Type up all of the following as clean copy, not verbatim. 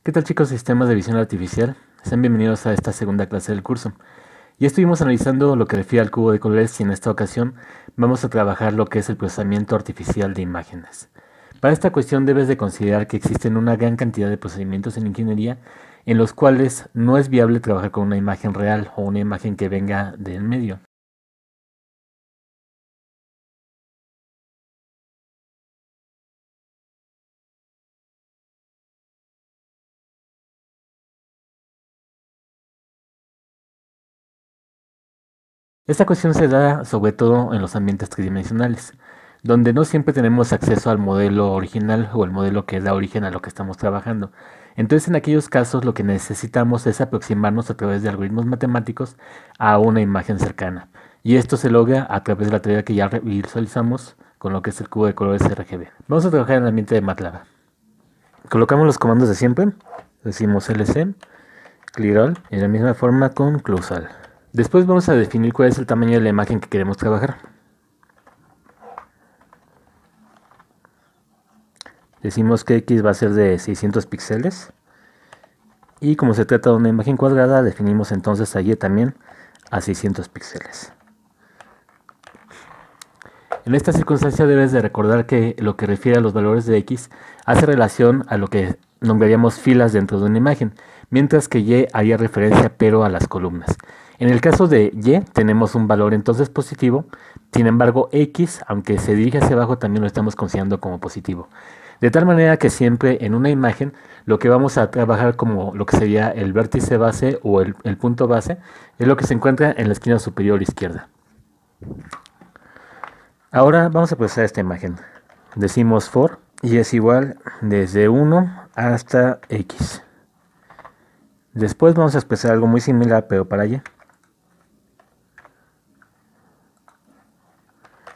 ¿Qué tal, chicos? Sistemas de visión artificial. Sean bienvenidos a esta segunda clase del curso. Ya estuvimos analizando lo que refiere al cubo de colores y en esta ocasión vamos a trabajar lo que es el procesamiento artificial de imágenes. Para esta cuestión debes de considerar que existen una gran cantidad de procedimientos en ingeniería en los cuales no es viable trabajar con una imagen real o una imagen que venga del medio. Esta cuestión se da sobre todo en los ambientes tridimensionales, donde no siempre tenemos acceso al modelo original o el modelo que da origen a lo que estamos trabajando. Entonces, en aquellos casos lo que necesitamos es aproximarnos a través de algoritmos matemáticos a una imagen cercana. Y esto se logra a través de la teoría que ya visualizamos con lo que es el cubo de colores RGB. Vamos a trabajar en el ambiente de MATLAB. Colocamos los comandos de siempre, decimos lc, clear all, y de la misma forma con close all. Después vamos a definir cuál es el tamaño de la imagen que queremos trabajar. Decimos que X va a ser de 600 píxeles. Y como se trata de una imagen cuadrada, definimos entonces a Y también a 600 píxeles. En esta circunstancia debes de recordar que lo que refiere a los valores de X hace relación a lo que nombraríamos filas dentro de una imagen, mientras que Y haría referencia pero a las columnas. En el caso de Y tenemos un valor entonces positivo, sin embargo X, aunque se dirige hacia abajo, también lo estamos considerando como positivo. De tal manera que siempre en una imagen lo que vamos a trabajar como lo que sería el vértice base o el punto base es lo que se encuentra en la esquina superior izquierda. Ahora vamos a procesar esta imagen. Decimos for y es igual desde 1 hasta X. Después vamos a expresar algo muy similar pero para Y.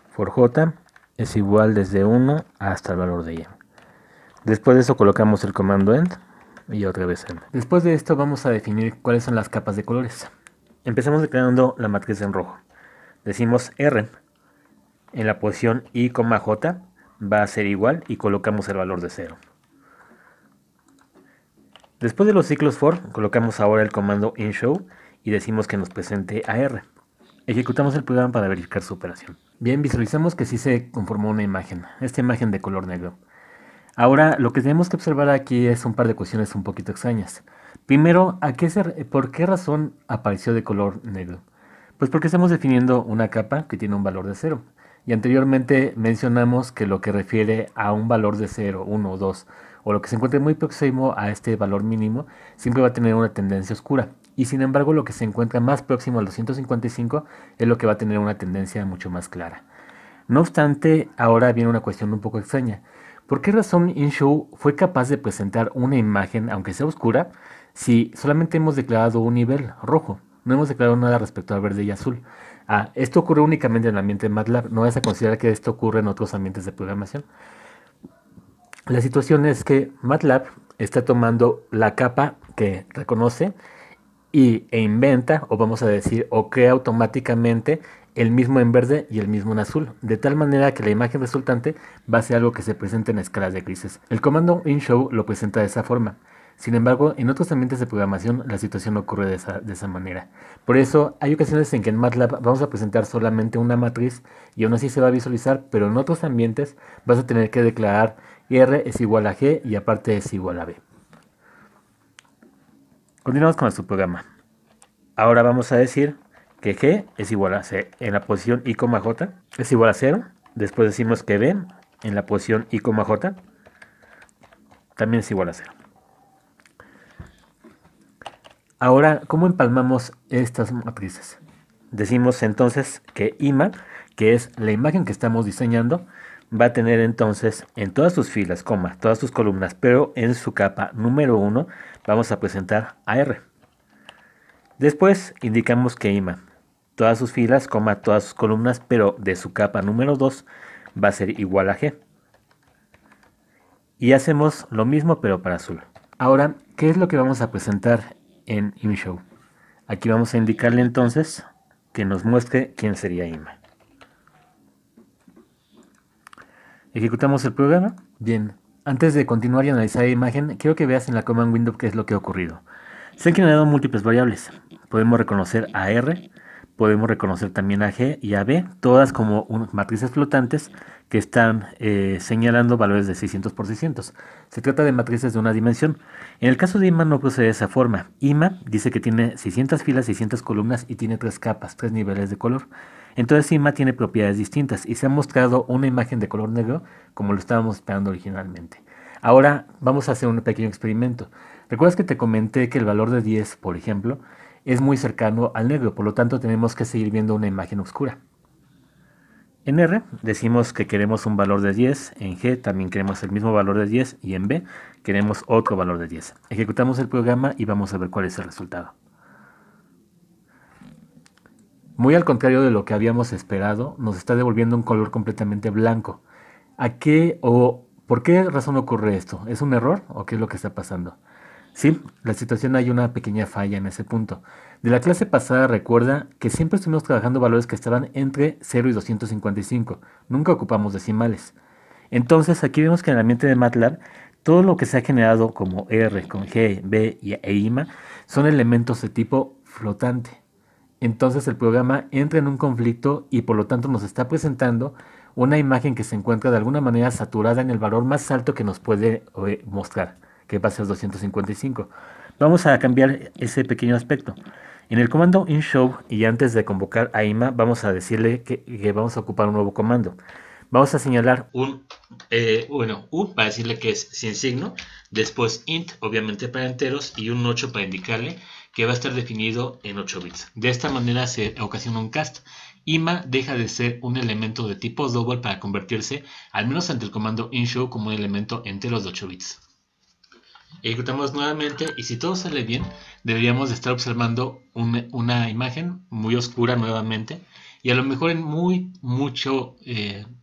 For J es igual desde 1 hasta el valor de Y. Después de eso colocamos el comando end y otra vez end. Después de esto vamos a definir cuáles son las capas de colores. Empezamos declarando la matriz en rojo. Decimos R en la posición I, J va a ser igual y colocamos el valor de 0. Después de los ciclos for colocamos ahora el comando inShow y decimos que nos presente a R. Ejecutamos el programa para verificar su operación. Bien, visualizamos que sí se conformó una imagen, esta imagen de color negro. Ahora, lo que tenemos que observar aquí es un par de cuestiones un poquito extrañas. Primero, ¿por qué razón apareció de color negro? Pues porque estamos definiendo una capa que tiene un valor de 0. Y anteriormente mencionamos que lo que refiere a un valor de 0, 1 o 2, o lo que se encuentre muy próximo a este valor mínimo, siempre va a tener una tendencia oscura. Y sin embargo, lo que se encuentra más próximo al 255 es lo que va a tener una tendencia mucho más clara. No obstante, ahora viene una cuestión un poco extraña. ¿Por qué razón inShow fue capaz de presentar una imagen, aunque sea oscura, si solamente hemos declarado un nivel rojo? No hemos declarado nada respecto al verde y azul. Esto ocurre únicamente en el ambiente de MATLAB. No vas a considerar que esto ocurre en otros ambientes de programación. La situación es que MATLAB está tomando la capa que reconoce e inventa, o vamos a decir, o crea automáticamente el mismo en verde y el mismo en azul, de tal manera que la imagen resultante va a ser algo que se presenta en escalas de grises. El comando inShow lo presenta de esa forma. Sin embargo, en otros ambientes de programación la situación ocurre de esa manera. Por eso, hay ocasiones en que en MATLAB vamos a presentar solamente una matriz y aún así se va a visualizar, pero en otros ambientes vas a tener que declarar R es igual a G y aparte es igual a B. Continuamos con nuestro programa. Ahora vamos a decir que G es igual a C en la posición I, J es igual a 0. Después decimos que B en la posición I, J también es igual a 0. Ahora, ¿cómo empalmamos estas matrices? Decimos entonces que IMA, que es la imagen que estamos diseñando, va a tener entonces en todas sus filas, todas sus columnas, pero en su capa número 1 vamos a presentar a R. Después indicamos que IMA, todas sus filas, todas sus columnas, pero de su capa número 2 va a ser igual a G. Y hacemos lo mismo pero para azul. Ahora, ¿qué es lo que vamos a presentar en inShow? Aquí vamos a indicarle entonces que nos muestre quién sería IMA. Ejecutamos el programa. Bien, Antes de continuar y analizar la imagen, quiero que veas en la command window qué es lo que ha ocurrido. Se han generado múltiples variables. Podemos reconocer a R, podemos reconocer también a G y a B, todas como matrices flotantes que están señalando valores de 600 por 600. Se trata de matrices de una dimensión. En el caso de IMA no procede de esa forma. IMA dice que tiene 600 filas, 600 columnas y tiene 3 capas, 3 niveles de color. Entonces IMA tiene propiedades distintas y se ha mostrado una imagen de color negro como lo estábamos esperando originalmente. Ahora vamos a hacer un pequeño experimento. ¿Recuerdas que te comenté que el valor de 10, por ejemplo, es muy cercano al negro? Por lo tanto, tenemos que seguir viendo una imagen oscura. En R decimos que queremos un valor de 10, en G también queremos el mismo valor de 10 y en B queremos otro valor de 10. Ejecutamos el programa y vamos a ver cuál es el resultado. Muy al contrario de lo que habíamos esperado, nos está devolviendo un color completamente blanco. ¿A qué o por qué razón ocurre esto? ¿Es un error o qué es lo que está pasando? Sí, la situación hay una pequeña falla en ese punto. De la clase pasada recuerda que siempre estuvimos trabajando valores que estaban entre 0 y 255. Nunca ocupamos decimales. Entonces aquí vemos que en el ambiente de MATLAB todo lo que se ha generado como R con G, B e IMA son elementos de tipo flotante. Entonces el programa entra en un conflicto y por lo tanto nos está presentando una imagen que se encuentra de alguna manera saturada en el valor más alto que nos puede mostrar, que va a ser 255. Vamos a cambiar ese pequeño aspecto. En el comando inshow y antes de convocar a IMA vamos a decirle que vamos a ocupar un nuevo comando. Vamos a señalar U para decirle que es sin signo, después int obviamente para enteros y un 8 para indicarle que va a estar definido en 8 bits. De esta manera se ocasiona un cast. IMA deja de ser un elemento de tipo double para convertirse, al menos ante el comando inshow, como un elemento enteros de 8 bits. Ejecutamos nuevamente y si todo sale bien, deberíamos de estar observando una imagen muy oscura nuevamente y a lo mejor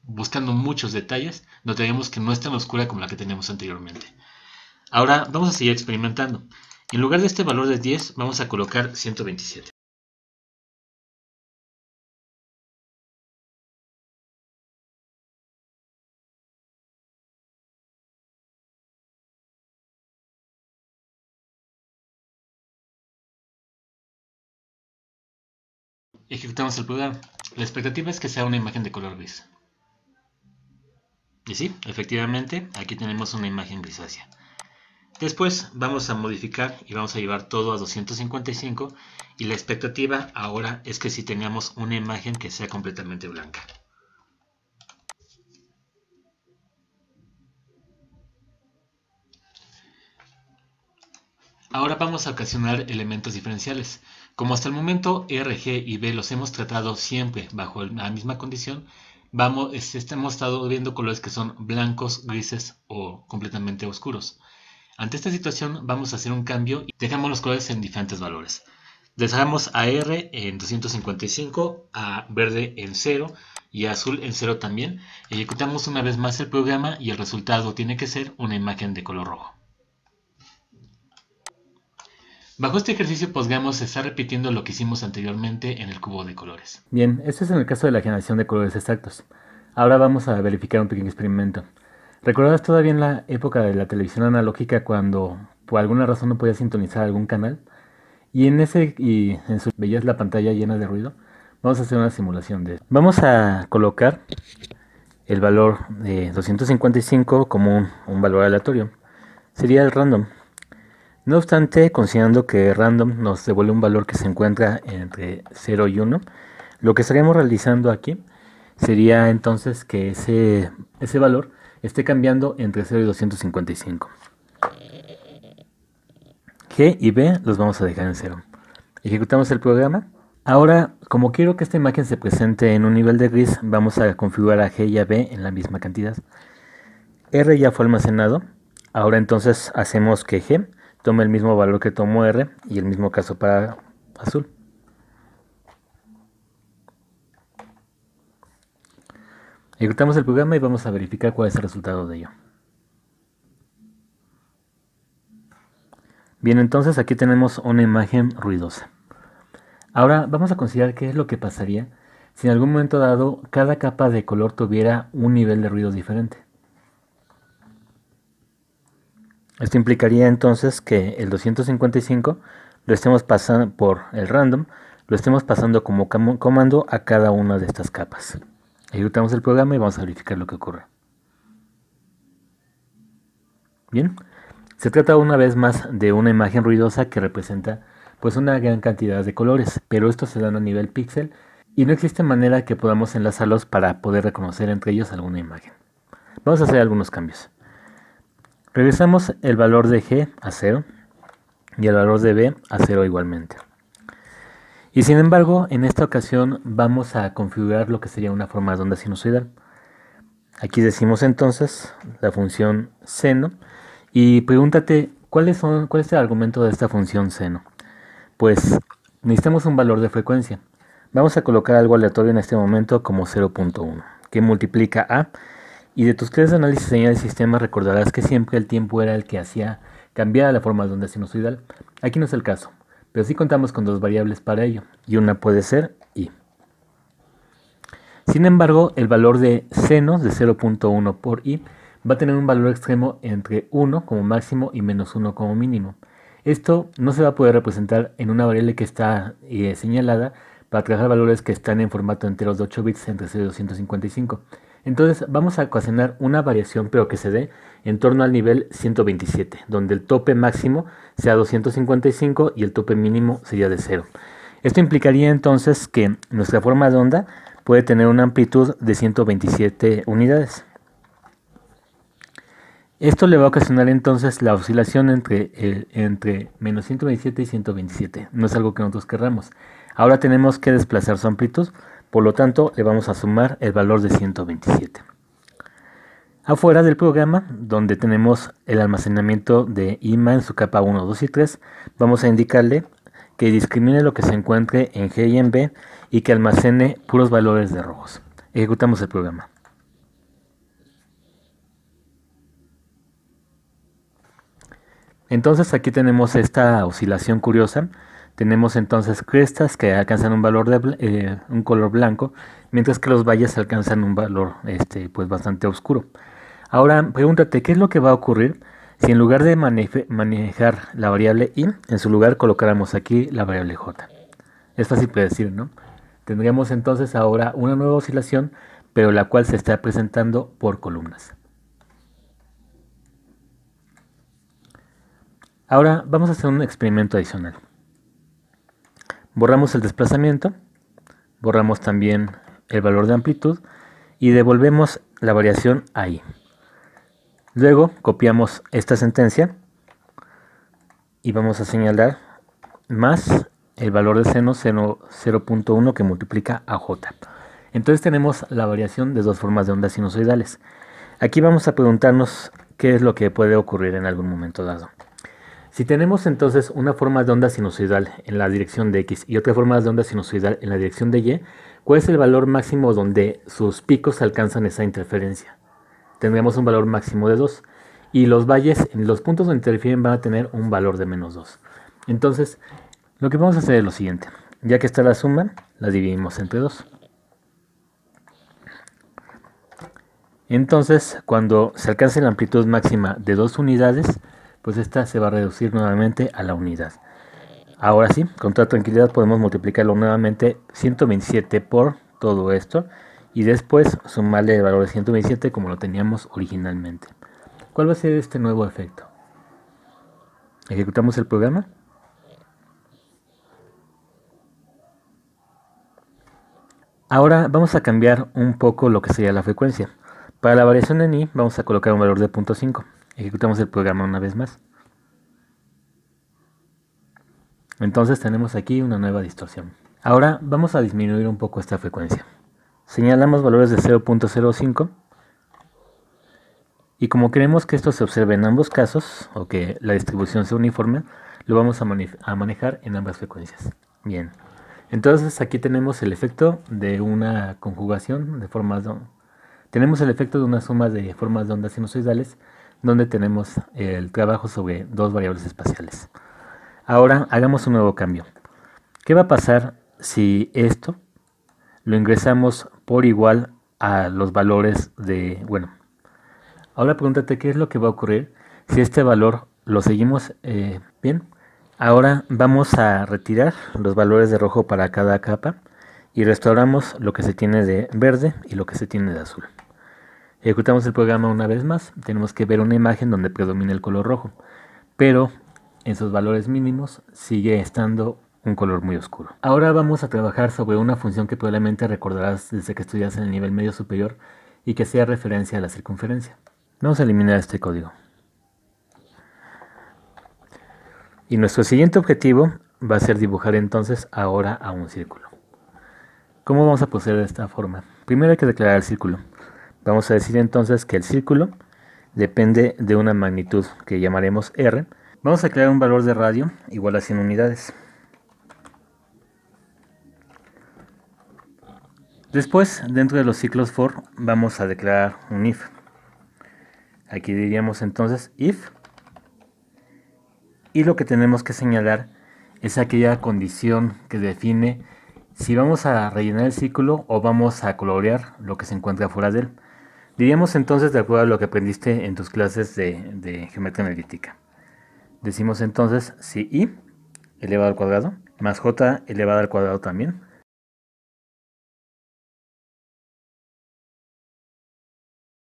buscando muchos detalles, notaríamos que no es tan oscura como la que teníamos anteriormente. Ahora vamos a seguir experimentando. En lugar de este valor de 10, vamos a colocar 127. Ejecutamos el programa. La expectativa es que sea una imagen de color gris. Y sí, efectivamente, aquí tenemos una imagen grisácea. Después vamos a modificar y vamos a llevar todo a 255 y la expectativa ahora es que si tengamos una imagen que sea completamente blanca. Ahora vamos a ocasionar elementos diferenciales. Como hasta el momento R, G y B los hemos tratado siempre bajo la misma condición, hemos estado viendo colores que son blancos, grises o completamente oscuros. Ante esta situación vamos a hacer un cambio y dejamos los colores en diferentes valores. Dejamos a R en 255, a verde en 0 y a azul en 0 también. Ejecutamos una vez más el programa y el resultado tiene que ser una imagen de color rojo. Bajo este ejercicio Postgamos se está repitiendo lo que hicimos anteriormente en el cubo de colores. Bien, este es en el caso de la generación de colores exactos. Ahora vamos a verificar un pequeño experimento. ¿Recuerdas todavía en la época de la televisión analógica cuando por alguna razón no podías sintonizar algún canal? Y en veías la pantalla llena de ruido. Vamos a hacer una simulación de eso. Vamos a colocar el valor de 255 como un valor aleatorio. Sería el random. No obstante, considerando que random nos devuelve un valor que se encuentra entre 0 y 1, lo que estaríamos realizando aquí sería entonces que ese valor esté cambiando entre 0 y 255. G y B los vamos a dejar en 0. Ejecutamos el programa. Ahora, como quiero que esta imagen se presente en un nivel de gris, vamos a configurar a G y a B en la misma cantidad. R ya fue almacenado. Ahora entonces hacemos que G tome el mismo valor que tomó R y el mismo caso para azul. Ejecutamos el programa y vamos a verificar cuál es el resultado de ello. Bien, entonces aquí tenemos una imagen ruidosa. Ahora vamos a considerar qué es lo que pasaría si en algún momento dado cada capa de color tuviera un nivel de ruido diferente. Esto implicaría entonces que el 255 lo estemos pasando por el random, lo estemos pasando como comando a cada una de estas capas. Ejecutamos el programa y vamos a verificar lo que ocurre. Bien, se trata una vez más de una imagen ruidosa que representa pues una gran cantidad de colores, pero estos se dan a nivel píxel y no existe manera que podamos enlazarlos para poder reconocer entre ellos alguna imagen. Vamos a hacer algunos cambios. Regresamos el valor de G a 0 y el valor de B a 0 igualmente. Y sin embargo, en esta ocasión vamos a configurar lo que sería una forma de onda sinusoidal. Aquí decimos entonces la función seno y pregúntate cuál es el argumento de esta función seno. Pues necesitamos un valor de frecuencia. Vamos a colocar algo aleatorio en este momento como 0.1 que multiplica a. Y de tus clases de análisis de señal del sistema recordarás que siempre el tiempo era el que hacía cambiar la forma de onda sinusoidal. Aquí no es el caso, pero sí contamos con dos variables para ello, y una puede ser i. Sin embargo, el valor de seno de 0.1 por i va a tener un valor extremo entre 1 como máximo y menos 1 como mínimo. Esto no se va a poder representar en una variable que está señalada para trabajar valores que están en formato enteros de 8 bits entre 0 y 255. Entonces vamos a ocasionar una variación pero que se dé en torno al nivel 127, donde el tope máximo sea 255 y el tope mínimo sería de 0. Esto implicaría entonces que nuestra forma de onda puede tener una amplitud de 127 unidades. Esto le va a ocasionar entonces la oscilación entre menos 127 y 127. No es algo que nosotros querramos. Ahora tenemos que desplazar su amplitud. Por lo tanto, le vamos a sumar el valor de 127. Afuera del programa, donde tenemos el almacenamiento de IMA en su capa 1, 2 y 3, vamos a indicarle que discrimine lo que se encuentre en G y en B y que almacene puros valores de rojos. Ejecutamos el programa. Entonces aquí tenemos esta oscilación curiosa. Tenemos entonces crestas que alcanzan un valor de un color blanco, mientras que los valles alcanzan un valor pues bastante oscuro. Ahora pregúntate, ¿qué es lo que va a ocurrir si en lugar de manejar la variable i, en su lugar colocáramos aquí la variable j? Es fácil predecir, ¿no? Tendríamos entonces ahora una nueva oscilación, pero la cual se está presentando por columnas. Ahora vamos a hacer un experimento adicional. Borramos el desplazamiento, borramos también el valor de amplitud y devolvemos la variación a i. Luego copiamos esta sentencia y vamos a señalar más el valor de seno 0.1 que multiplica a j. Entonces tenemos la variación de dos formas de ondas sinusoidales. Aquí vamos a preguntarnos qué es lo que puede ocurrir en algún momento dado. Si tenemos entonces una forma de onda sinusoidal en la dirección de X y otra forma de onda sinusoidal en la dirección de Y, ¿cuál es el valor máximo donde sus picos alcanzan esa interferencia? Tendremos un valor máximo de 2 y los valles en los puntos donde interfieren van a tener un valor de menos 2. Entonces, lo que vamos a hacer es lo siguiente. Ya que está la suma, la dividimos entre 2. Entonces, cuando se alcance la amplitud máxima de 2 unidades, pues esta se va a reducir nuevamente a la unidad. Ahora sí, con toda tranquilidad podemos multiplicarlo nuevamente 127 por todo esto y después sumarle el valor de 127 como lo teníamos originalmente. ¿Cuál va a ser este nuevo efecto? Ejecutamos el programa. Ahora vamos a cambiar un poco lo que sería la frecuencia. Para la variación en i vamos a colocar un valor de 0.5. Ejecutamos el programa una vez más. Entonces tenemos aquí una nueva distorsión. Ahora vamos a disminuir un poco esta frecuencia. Señalamos valores de 0.05 y como queremos que esto se observe en ambos casos o que la distribución sea uniforme, lo vamos a manejar en ambas frecuencias. Bien, entonces aquí tenemos el efecto de una conjugación de formas de onda. Tenemos el efecto de una suma de formas de ondas sinusoidales donde tenemos el trabajo sobre dos variables espaciales. Ahora hagamos un nuevo cambio. ¿Qué va a pasar si esto lo ingresamos por igual a los valores de... Bueno, ahora pregúntate qué es lo que va a ocurrir si este valor lo seguimos bien. Ahora vamos a retirar los valores de rojo para cada capa y restauramos lo que se tiene de verde y lo que se tiene de azul. Ejecutamos el programa una vez más. Tenemos que ver una imagen donde predomina el color rojo, pero en sus valores mínimos sigue estando un color muy oscuro. Ahora vamos a trabajar sobre una función que probablemente recordarás desde que estudias en el nivel medio superior y que sea referencia a la circunferencia. Vamos a eliminar este código. Y nuestro siguiente objetivo va a ser dibujar entonces ahora a un círculo. ¿Cómo vamos a proceder de esta forma? Primero hay que declarar el círculo. Vamos a decir entonces que el círculo depende de una magnitud que llamaremos R. Vamos a crear un valor de radio igual a 100 unidades. Después, dentro de los ciclos for, vamos a declarar un if. Aquí diríamos entonces if. Y lo que tenemos que señalar es aquella condición que define si vamos a rellenar el círculo o vamos a colorear lo que se encuentra fuera de él. Diríamos entonces, de acuerdo a lo que aprendiste en tus clases de geometría analítica. Decimos entonces si i elevado al cuadrado más j elevado al cuadrado también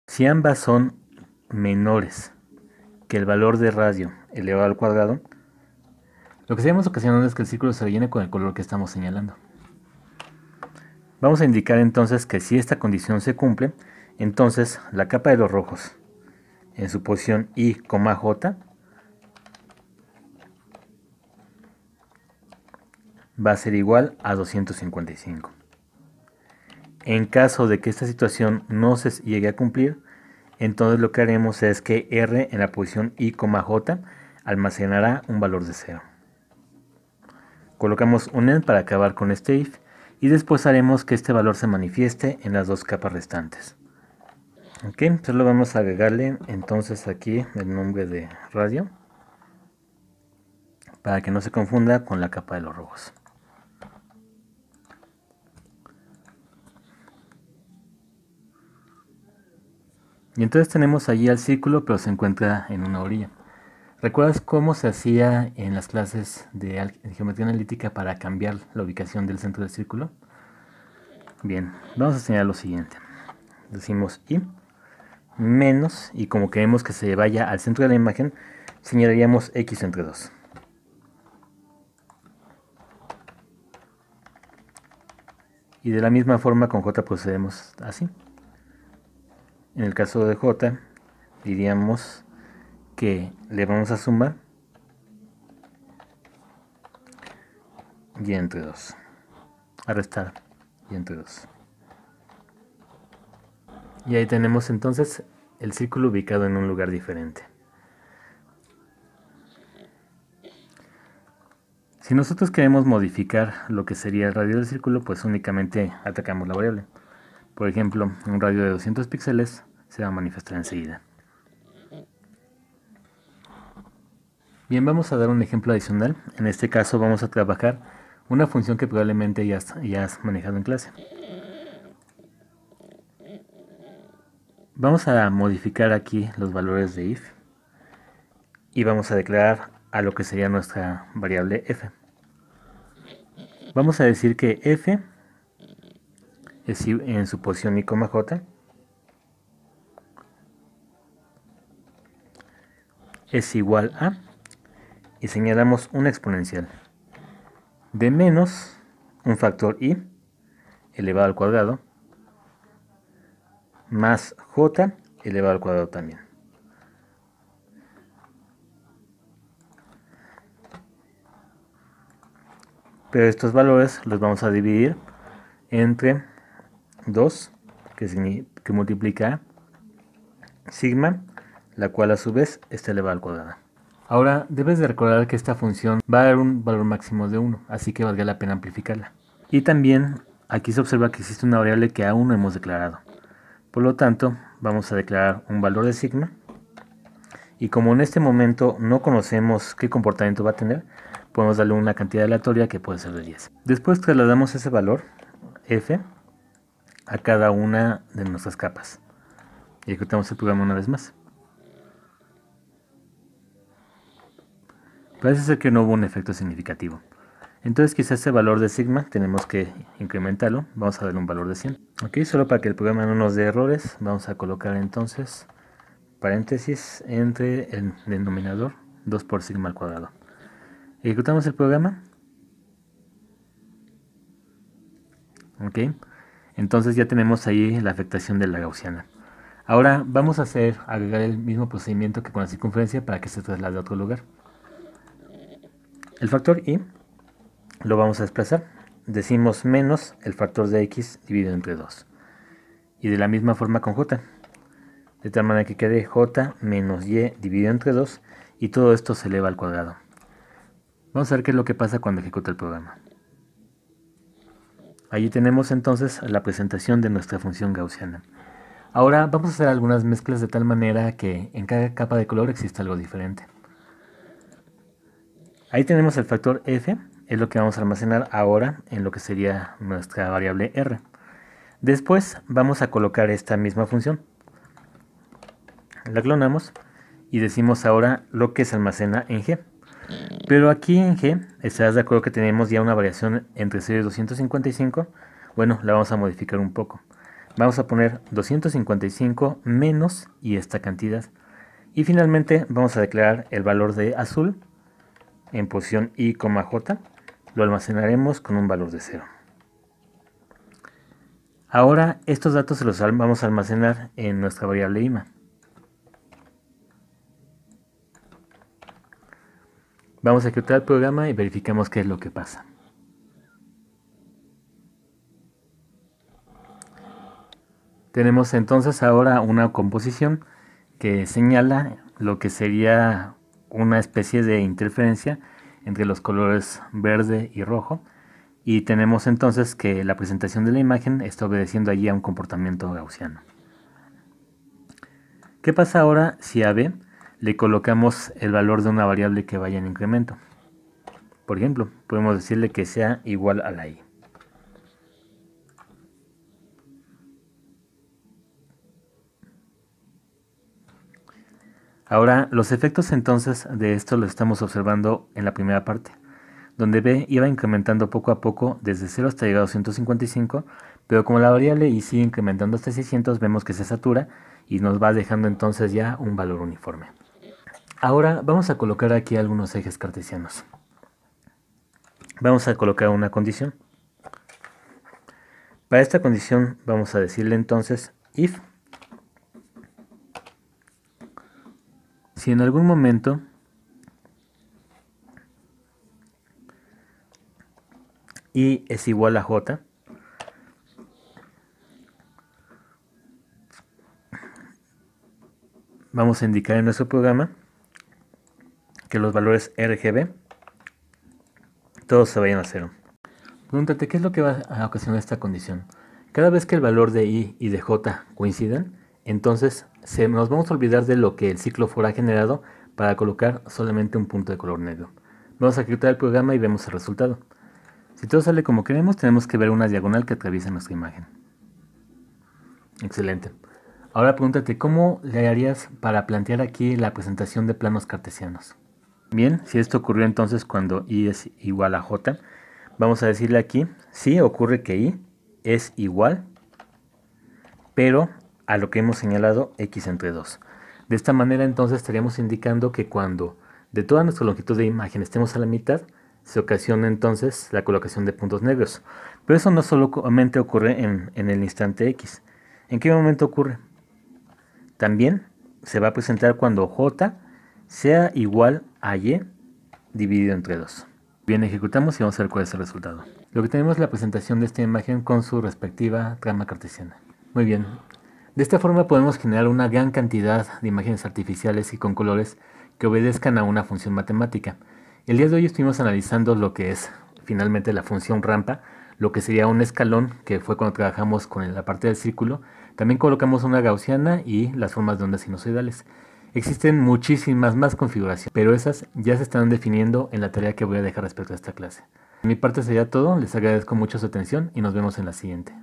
si ambas son menores que el valor de radio elevado al cuadrado, lo que estaríamos ocasionando es que el círculo se rellene con el color que estamos señalando. Vamos a indicar entonces que si esta condición se cumple, entonces la capa de los rojos en su posición i, j va a ser igual a 255. En caso de que esta situación no se llegue a cumplir, entonces lo que haremos es que R en la posición I, J almacenará un valor de 0. Colocamos un end para acabar con este if y después haremos que este valor se manifieste en las dos capas restantes. Ok, solo vamos a agregarle entonces aquí el nombre de radio para que no se confunda con la capa de los rojos. Y entonces tenemos allí al círculo, pero se encuentra en una orilla. ¿Recuerdas cómo se hacía en las clases de geometría analítica para cambiar la ubicación del centro del círculo? Bien, vamos a señalar lo siguiente. Decimos i menos, y como queremos que se vaya al centro de la imagen, señalaríamos x entre 2. Y de la misma forma con j procedemos así. En el caso de j, diríamos que le vamos a sumar y entre 2, a restar y entre 2. Y ahí tenemos entonces el círculo ubicado en un lugar diferente. Si nosotros queremos modificar lo que sería el radio del círculo, pues únicamente atacamos la variable. Por ejemplo, un radio de 200 píxeles se va a manifestar enseguida. Bien, vamos a dar un ejemplo adicional. En este caso vamos a trabajar una función que probablemente ya has manejado en clase. Vamos a modificar aquí los valores de if y vamos a declarar a lo que sería nuestra variable f. Vamos a decir que f es en su posición i, j es igual a, y señalamos una exponencial de menos un factor i elevado al cuadrado más j elevado al cuadrado también. Pero estos valores los vamos a dividir entre 2, que multiplica sigma, la cual a su vez está elevada al cuadrado. Ahora debes de recordar que esta función va a dar un valor máximo de 1, así que valdría la pena amplificarla. Y también aquí se observa que existe una variable que aún no hemos declarado. Por lo tanto, vamos a declarar un valor de sigma. Y como en este momento no conocemos qué comportamiento va a tener, podemos darle una cantidad aleatoria que puede ser de 10. Después trasladamos ese valor, f, a cada una de nuestras capas. Y ejecutamos el programa una vez más. Parece ser que no hubo un efecto significativo. Entonces quizás ese valor de sigma tenemos que incrementarlo. Vamos a darle un valor de 100. Ok, solo para que el programa no nos dé errores, vamos a colocar entonces paréntesis entre el denominador 2 por sigma al cuadrado. Ejecutamos el programa. Ok, entonces ya tenemos ahí la afectación de la gaussiana. Ahora vamos a agregar el mismo procedimiento que con la circunferencia para que se traslade a otro lugar. El factor y lo vamos a desplazar. Decimos menos el factor de x dividido entre 2. Y de la misma forma con j. De tal manera que quede j menos y dividido entre 2 y todo esto se eleva al cuadrado. Vamos a ver qué es lo que pasa cuando ejecuta el programa. Allí tenemos entonces la presentación de nuestra función gaussiana. Ahora vamos a hacer algunas mezclas de tal manera que en cada capa de color exista algo diferente. Ahí tenemos el factor f, es lo que vamos a almacenar ahora en lo que sería nuestra variable r. Después vamos a colocar esta misma función. La clonamos y decimos ahora lo que se almacena en g. Pero aquí en g, estarás de acuerdo que tenemos ya una variación entre 0 y 255. Bueno, la vamos a modificar un poco. Vamos a poner 255 menos y esta cantidad. Y finalmente vamos a declarar el valor de azul en posición i, j. Lo almacenaremos con un valor de 0. Ahora estos datos se los vamos a almacenar en nuestra variable ima. Vamos a ejecutar el programa y verificamos qué es lo que pasa. Tenemos entonces ahora una composición que señala lo que sería una especie de interferencia entre los colores verde y rojo, y tenemos entonces que la presentación de la imagen está obedeciendo allí a un comportamiento gaussiano. ¿Qué pasa ahora si a b le colocamos el valor de una variable que vaya en incremento? Por ejemplo, podemos decirle que sea igual a la i. Ahora, los efectos entonces de esto los estamos observando en la primera parte, donde b iba incrementando poco a poco desde 0 hasta llegar a 255, pero como la variable y sigue incrementando hasta 600, vemos que se satura y nos va dejando entonces ya un valor uniforme. Ahora vamos a colocar aquí algunos ejes cartesianos. Vamos a colocar una condición. Para esta condición vamos a decirle entonces if si en algún momento i es igual a j, vamos a indicar en nuestro programa que los valores RGB todos se vayan a 0. Pregúntate, ¿qué es lo que va a ocasionar esta condición? Cada vez que el valor de i y de j coincidan, entonces nos vamos a olvidar de lo que el ciclo for ha generado para colocar solamente un punto de color negro. Vamos a ejecutar el programa y vemos el resultado. Si todo sale como queremos, tenemos que ver una diagonal que atraviesa nuestra imagen. Excelente. Ahora pregúntate, ¿cómo le harías para plantear aquí la presentación de planos cartesianos? Bien, si esto ocurrió entonces cuando i es igual a j, vamos a decirle aquí, sí ocurre que i es igual, pero a lo que hemos señalado x entre 2. De esta manera entonces estaríamos indicando que cuando de toda nuestra longitud de imagen estemos a la mitad, se ocasiona entonces la colocación de puntos negros. Pero eso no solamente ocurre en el instante x. ¿En qué momento ocurre? También se va a presentar cuando j sea igual a y dividido entre 2. Bien, ejecutamos y vamos a ver cuál es el resultado. Lo que tenemos es la presentación de esta imagen con su respectiva trama cartesiana. Muy bien. De esta forma podemos generar una gran cantidad de imágenes artificiales y con colores que obedezcan a una función matemática. El día de hoy estuvimos analizando lo que es finalmente la función rampa, lo que sería un escalón, que fue cuando trabajamos con la parte del círculo. También colocamos una gaussiana y las formas de ondas sinusoidales. Existen muchísimas más configuraciones, pero esas ya se están definiendo en la tarea que voy a dejar respecto a esta clase. De mi parte sería todo, les agradezco mucho su atención y nos vemos en la siguiente.